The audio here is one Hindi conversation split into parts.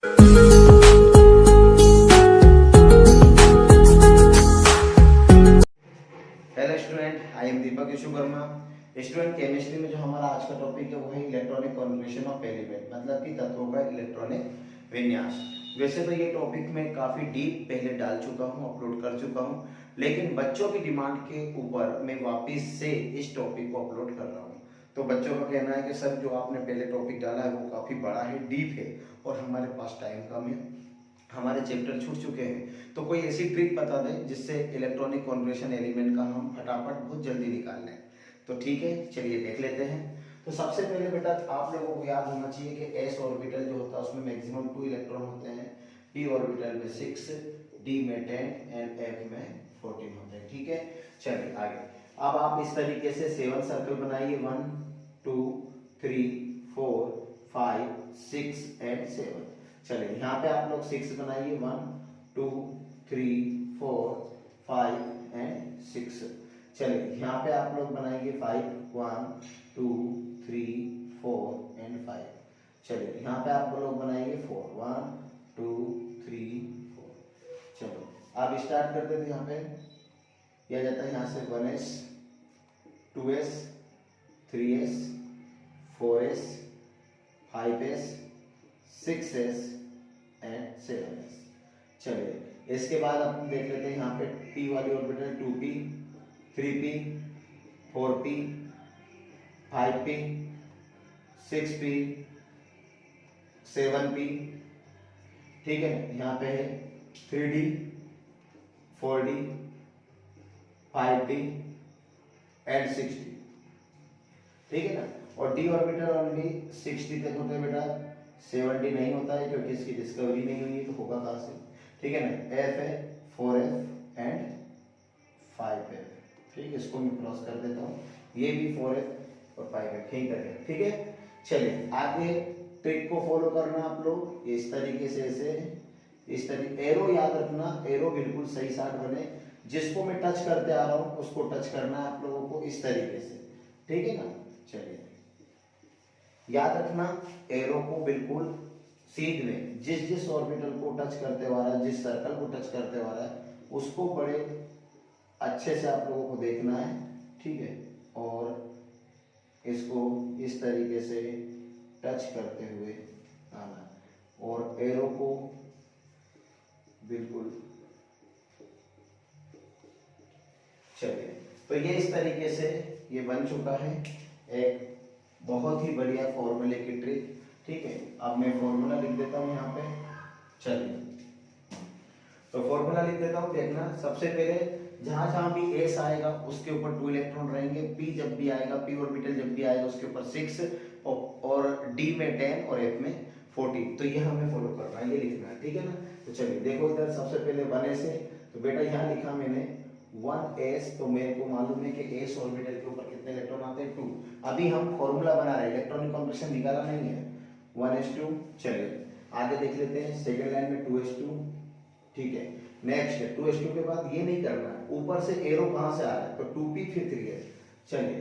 Hello student, I am Deepak Vishwakarma. Student, chemistry में जो हमारा आज का टॉपिक है वो है इलेक्ट्रॉनिक कॉन्फ़िगरेशन ऑफ एलिमेंट, मतलब कि तत्वों का इलेक्ट्रॉनिक विन्यास। वैसे तो ये टॉपिक मैं काफी डीप पहले डाल चुका हूँ, अपलोड कर चुका हूँ, लेकिन बच्चों की डिमांड के ऊपर मैं वापस से इस टॉपिक को अपलोड कर रहा हूँ। तो बच्चों का कहना है कि सर जो आपने पहले टॉपिक डाला है वो काफी बड़ा है, डीप है और हमारे पास टाइम कम है, हमारे चैप्टर छूट चुके हैं, तो कोई ऐसी ट्रिक बता दें जिससे इलेक्ट्रॉनिक कॉन्फ़िगरेशन एलिमेंट का हम फटाफट बहुत जल्दी निकाल लें। तो ठीक है, चलिए देख लेते हैं। तो सबसे पहले बेटा आप लोगों को याद होना चाहिए कि एस ऑर्बिटल जो होता है उसमें मैक्सिमम 2 इलेक्ट्रॉन होते हैं, पी ऑर्बिटल में 6, डी में 10 एंड एफ में 14 होते हैं। ठीक है, चलिए आगे। अब आप इस तरीके से 7 सर्कल बनाइए, 1 2 3 4 5 6 एंड 7। चलिए यहाँ पे आप लोग 6 बनाइए, 1 2 3 4 5 एंड 6। चलिए यहाँ पे आप लोग बनाइए 5, 1 2 3 4 एंड 5। चलिए यहाँ पे आप लोग बनाइए 4, 1 2 3 4। चलो आप स्टार्ट करते थे। यहाँ पे किया जाता है, यहाँ से 1s 2s 3s 4s 5s 6s and 7s। चलिए इसके बाद अपन देख लेते हैं यहाँ पे p वाली orbital 2p 3p 4p 5p 6p 7p। ठीक है, यहाँ पे है 3d 4d 5d and 6d। ठीक है ना, और डी ऑर्बिटल ओनली 60 तक होते हैं बेटा, 7d नहीं होता है क्योंकि इसकी डिस्कवरी नहीं हुई है, तो होगा कहां से। ठीक है ना, एफ है 4f एंड 5f। ठीक है, इसको मैं क्रॉस कर देता हूँ, ये भी 4f और 5f यही करके। ठीक है, चलिए आगे ट्रिक को फॉलो करना आप लोग इस तरीके से, ऐसे इस तरीके एरो याद रखना, एरो बिल्कुल सही साइड बने, जिसको मैं टच करते आ रहा हूँ उसको टच करना है आप लोगों को इस तरीके से। ठीक है ना, चलिए याद रखना एरो को बिल्कुल सीध में, जिस जिस ऑर्बिटल को टच करते हुआ रहा है, जिस सर्कल को टच करते हुआ रहा है उसको बड़े अच्छे से आप लोगों को देखना है। ठीक है, और इसको इस तरीके से टच करते हुए आना और एरो को बिल्कुल। चलिए तो ये इस तरीके से ये बन चुका है एक बहुत ही बढ़िया फॉर्मूले की ट्रिक। ठीक है, अब मैं फॉर्मूला लिख देता हूं यहाँ पे। चलिए तो फॉर्मूला लिख देता हूं, देखना सबसे पहले जहां जहां भी एस आएगा उसके ऊपर 2 इलेक्ट्रॉन रहेंगे, पी जब भी आएगा, पी ऑर्बिटल जब भी आएगा उसके ऊपर 6 और डी में 10 और एफ में 14। तो ये हमें फॉलो करना है, ये लिखना है। ठीक है ना, तो चलिए देखो इधर सबसे पहले 1s है, तो बेटा यहाँ लिखा मैंने 1s, तो मेरे को मालूम है कि s ऑर्बिटल के ऊपर कितने इलेक्ट्रॉन आते हैं, 2। अभी हम फॉर्मूला बना रहे हैं, इलेक्ट्रॉनिक कॉन्फ़िगरेशन निकाला नहीं है, 1s2। चलिए आगे देख लेते हैं, सेकंड लाइन में 2s2। ठीक है, नेक्स्ट 2s2 के बाद ये नहीं करना है, ऊपर से एरो कहां से आ रहा है, तो 2p फिर 3s। चलिए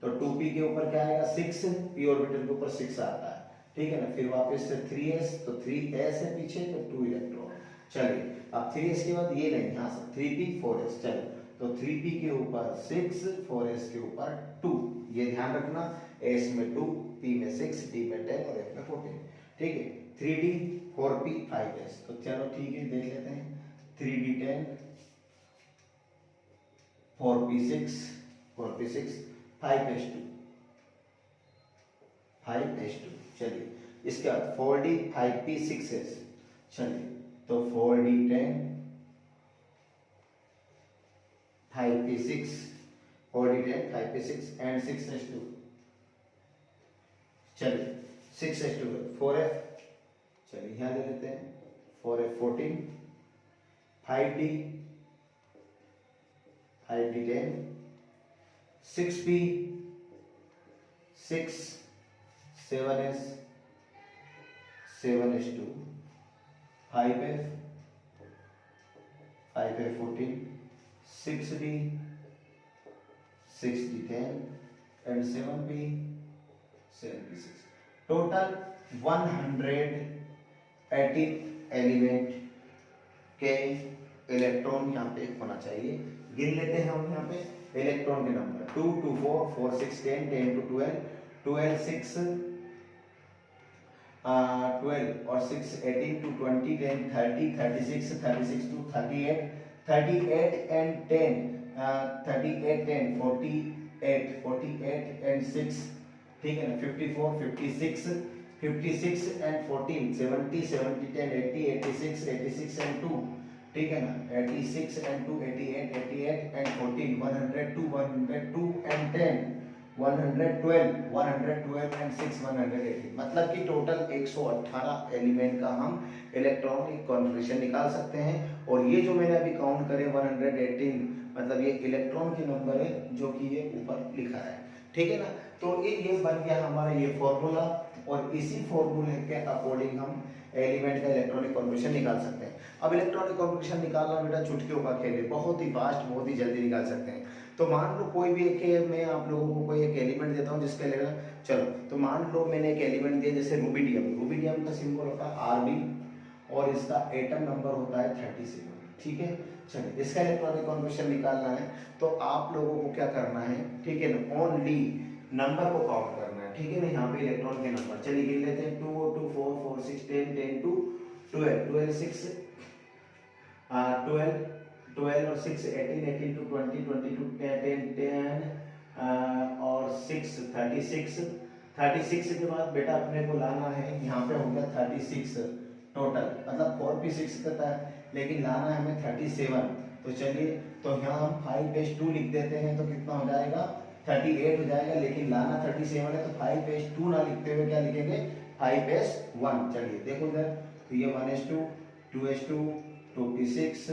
तो 2p के ऊपर क्या आएगा 6, p ऑर्बिटल के ऊपर 6 आता है। ठीक है ना, फिर वापस से 3s, तो 3s है पीछे, तो 2 इलेक्ट्रॉन। चलिए अब 3s के बाद ये नहीं, यहाँ से 3p 4s। चलिए तो 3p के ऊपर 6, 4s के ऊपर 2, ये ध्यान रखना, s में 2, p में 6, d में 10 और f में 14। ठीक है, 3d 4p 5s। तो चलो ठीक है, देख लेते हैं 3d 10 4p 6 5s2 5s2। चलिए इसके बाद 4d 5p 6s। चलिए तो 4d 10 5p 6 4d 10 5p 6 and 6s2। चलिए 6s2 4f। चलिए यहाँ ले लेते हैं 4f 14 5d 10 6p 6 7s 7s2 5f 14 6d 10 and 7p 6। Total 100 18 element के इलेक्ट्रॉन यहाँ पे होना चाहिए। गिन लेते हैं हम यहाँ पे इलेक्ट्रॉन के नंबर 2 2 4 4 6 10 10 to 12 12 6 12 और 6 18 to 20 10 30 36 36 to 38 38 and 10 38 10 48 48 and 6 ठीक है ना 54 56 56 and 14 70 70 10 80 86 86 and 2 ठीक है ना 86 and 2 88 88 and 14 102 102 and 10 112 and 6 180 मतलब कि टोटल 118 एलिमेंट का हम इलेक्ट्रॉनिक कॉन्फ़िगरेशन निकाल सकते हैं। और ये जो मैंने अभी काउंट करे 118 मतलब ये इलेक्ट्रॉन के नंबर है जो कि ये ऊपर लिखा है, ठीक है ना। तो ये बन गया हमारा ये फॉर्मूला और इसी फॉर्मूले के अकॉर्डिंग हम एलिमेंट का इलेक्ट्रॉनिक कॉन्फ़िगरेशन निकाल सकते हैं। अब इलेक्ट्रॉनिक कॉन्फ़िगरेशन निकालना बेटा चुटकियों का खेल है, बहुत ही फास्ट बहुत ही जल्दी निकाल सकते हैं। तो मान लो कोई भी एक मैं आप लोगों को कोई एक एलिमेंट देता हूँ जिसके लिए चलो तो मान लो मैंने एक एलिमेंट दिया जैसे रूबिडियम का सिंबल होता है Rb और इसका एटम नंबर होता है 37, ठीक है। चलिए इसका इलेक्ट्रॉनिक कॉन्फ़िगरेशन निकालना है तो आप लोगों को क्या करना है, ठीक है ना, ओनली नंबर को काउंट करना है, ठीक है ना। यहाँ पे इलेक्ट्रॉन के नंबर चलिए गिन लेते हैं 2 2 4 4 6 10 10 to 12 12 6 12 12 और 6 18 18 to 20 20 to 10 10 और 6 36 36 के बाद बेटा अपने को लाना है यहाँ पे हो गया 36 टोटल मतलब 4 भी 6 करता है लेकिन लाना है हमें 37। तो चलिए तो यहाँ हम 5 पेज 2 लिख देते हैं तो कितना हो जाएगा 38 हो जाएगा, लेकिन लाना 37 है तो 5 पेज 2 ना लिखते हुए क्या लिखेंगे 5 पेज 1। चलिए देखो इधर तो ये 1s2 2s2 2p6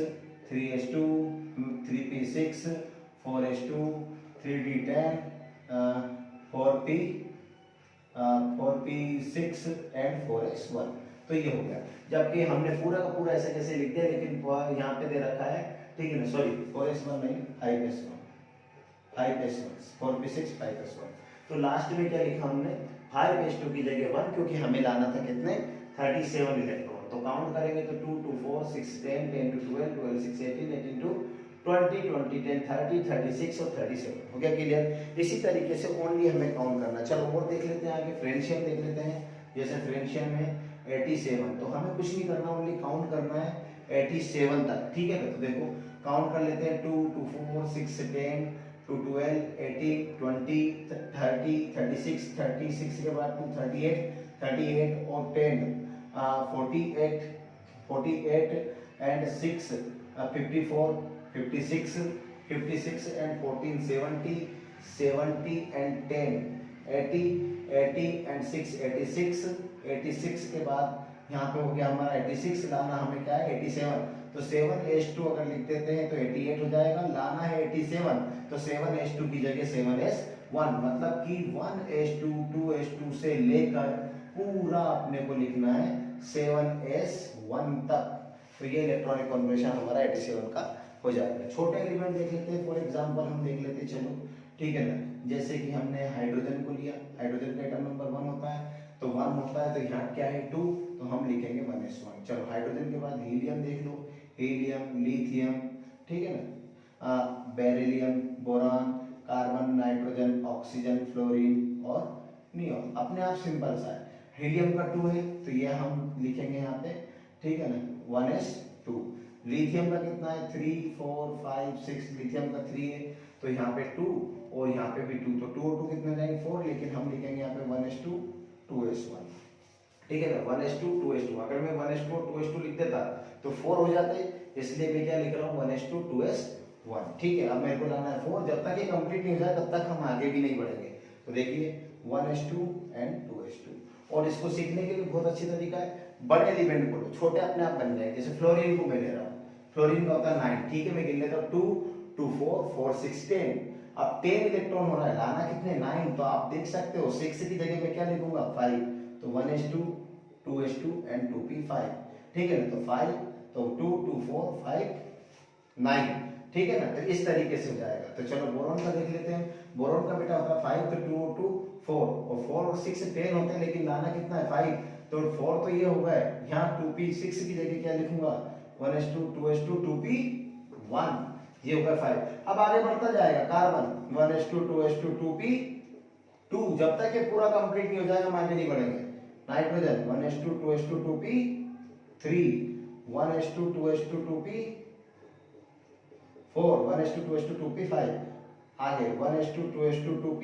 3s2 3p6 4s2 3d10 4p6 and 4s1। तो ये हो गया, जबकि हमने पूरा का पूरा ऐसे कैसे लिख दिया लेकिन यहाँ पे दे रखा है, ठीक है ना, सॉरी 4s1 नहीं 5s1 4p6 5s1। तो लास्ट में क्या लिखा हमने 5s2 की जगह 1 क्योंकि हमें लाना था कितने 37 इलेक्ट्रॉन। तो काउंट करेंगे तो 2 2 4 6 10 10 to 12 12 6 18 18 to 20 20 10 30 36 और 37 हो गया क्लियर। इसी तरीके से ओनली हमें काउंट करना। चलो और देख लेते हैं आगे फ्रेंशियम देख लेते हैं। जैसे फ्रेंशियम में 87 तो हमें कुछ नहीं करना, ओनली काउंट करना है 87 तक, ठीक है। तो देखो काउंट कर लेते हैं 2 2 4 6 10 to 12 18 20 30 36 36 के बाद 2 38 और 10 48 and 6 54 56 56 and 14 70 and 10 80 and 6 86 के बाद यहाँ पे हो गया हमारा 86, लाना हमें क्या है 87। तो 7s2 अगर लिख देते हैं तो 88 हो जाएगा, लाना है 87 तो 7s2 की जगह 7s1 मतलब कि 1s2 2s2 से लेकर पूरा अपने को लिखना है 7s1 तक। तो ये इलेक्ट्रॉनिक कॉन्फ़िगरेशन हमारा 87 का हो जाएगा। छोटे एलिमेंट देख लेते हैं, फॉर एग्जांपल हम देख लेते हैं, चलो ठीक है ना। जैसे कि हमने हाइड्रोजन को लिया, हाइड्रोजन का एटम नंबर 1 होता है तो 1 होता है तो यहाँ क्या है 2 तो हम लिखेंगे 1s1। चलो हाइड्रोजन के बाद हीलियम देख लो, हीलियम लिथियम, ठीक है ना, beryllium boron carbon nitrogen oxygen fluorine और नियोन। अपने आप सिंपल सा है। हीलियम का 2 है तो ये हम लिखेंगे यहाँ पे, ठीक है ना 1s2। लिथियम का कितना है 3 4 5 6, लिथियम का 3 है तो यहाँ पे 2 और यहाँ पे भी 2 तो 2 और 2 कितने जाएंगे 4, लेकिन हम लिखेंगे यहाँ पे 1s2 2s1, ठीक है ना 1s2 2s2। अगर मैं 1s2 2s2 लिख देता तो 4 हो जाते, इसलिए मैं क्या लिख रहा हूँ 1s2 2s1, ठीक है। अब मेरे को लाना है 4, जब तक ये कंप्लीट नहीं हो जाए तब तक हम आगे भी नहीं बढ़ेंगे। तो देखिए 1s2 and 2s2। और इसको सीखने के लिए बहुत अच्छी तरीका है, बड़े एलिमेंट को लो छोटे अपने आप बन जाएंगे। जैसे फ्लोरीन को मैं ले रहा हूँ, फ्लोरीन का होता है 9, ठीक है, मैं गिन लेता हूँ 2 2 4 4 6 10। अब 10 इलेक्ट्रॉन हो रहा है, लाना कितने 9, तो आप देख सकते हो 6 की जगह मैं क्या लिखूंगा 5, तो 1s2 2s2 and 2p5, ठीक है ना। तो 5 तो 2 2 4 5 9, ठीक है ना। तो इस तरीके से हो जाएगा। तो चलो बोरॉन का देख लेते हैं। बोरॉन का बेटा होता है 5 तो 2 2 4 और 4 और 6 10 होते हैं, लेकिन लाना कितना है 5, तो 4 तो ये होगा, यहाँ 2p6 की जगह क्या लिखूंगा 1s2 2s2 2p1, ये होगा 5। अब आगे बढ़ता जाएगा कार्बन 1s2 2s2 2p2, जब तक ये पूरा कंप्लीट नहीं हो जाएगा हम आगे नहीं बढ़ेंगे। Nitrogen 1s2 2s2 2p3 1s2 2s2 2p4 1s2 2s2 2p5, आगे 1s2 2s2 2p,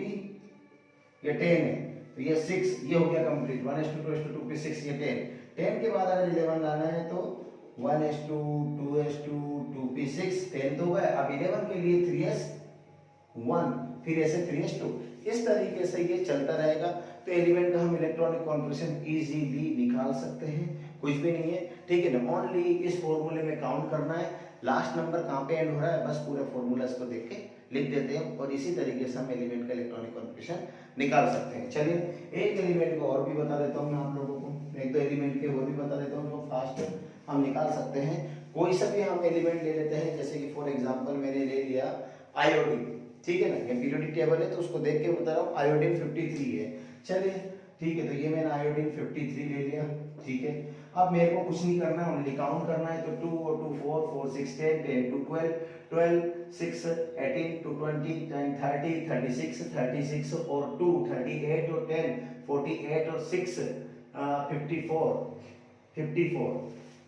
ये 10 है तो ये 6, ये हो गया कंप्लीट 1s2 2s2 2p6, ये 10 के बाद अगर 11 लाना है तो 1s2 2s2 2p6, 10 तो हुआ है। अब 11 के लिए 3s1, फिर ऐसे 3s2, इस तरीके से ये चलता रहेगा। तो एलिमेंट का हम इलेक्ट्रॉनिक कॉन्फ़िगरेशन इजीली निकाल सकते हैं, कुछ भी नहीं है, ठीक है ना। ओनली इस फॉर्मूले में काउंट करना है, लास्ट नंबर कहाँ पे एंड हो रहा है, बस पूरे फॉर्मूला को देख के लिख देते हैं और इसी तरीके से हम एलिमेंट का इलेक्ट्रॉनिक कॉन्फ़िगरेशन निकाल सकते हैं। चलिए एक एलिमेंट को और भी बता देता हूँ मैं आप लोगों को, एक दो एलिमेंट के और भी बता देता हूँ जो फास्ट हम निकाल सकते हैं। कोई सा भी हम एलिमेंट ले लेते हैं, जैसे कि फॉर एग्जांपल मैंने ले लिया आयोडीन, ठीक है ना, ये पीरियोडिक टेबल है तो उसको देख के बता रहा हूँ, आयोडीन 53 है। चलिए ठीक है, तो ये मैंने आयोडीन 53 ले लिया, ठीक है। अब मेरे को कुछ नहीं करना है, ओनली काउंट करना है। तो 2 और 2 4 4 6 10 10 2 12 12 6 18 2 20 9 30 36 36 और 2 38 और 10 48 और 6 54,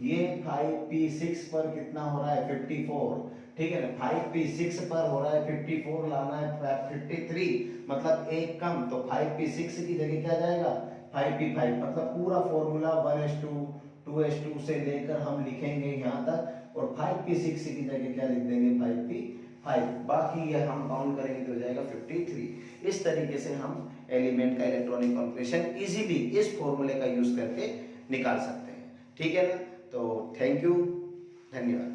ये 5p6 पर कितना हो रहा है 54, ठीक है ना। 5p6 पर हो रहा है 54, लाना है 53, मतलब एक कम, तो 5p6 की जगह क्या जाएगा 5p5, मतलब पूरा फॉर्मूला 1s2 2s2 से लेकर हम लिखेंगे यहाँ तक, और 5p6 की जगह क्या लिख देंगे 5p5, बाकी ये हम काउंट करेंगे तो हो जाएगा 53। इस तरीके से हम एलिमेंट का इलेक्ट्रॉनिक कॉन्फ़िगरेशन इजीली इस फॉर्मूले का यूज करके निकाल सकते हैं, ठीक है ना। तो थैंक यू, धन्यवाद।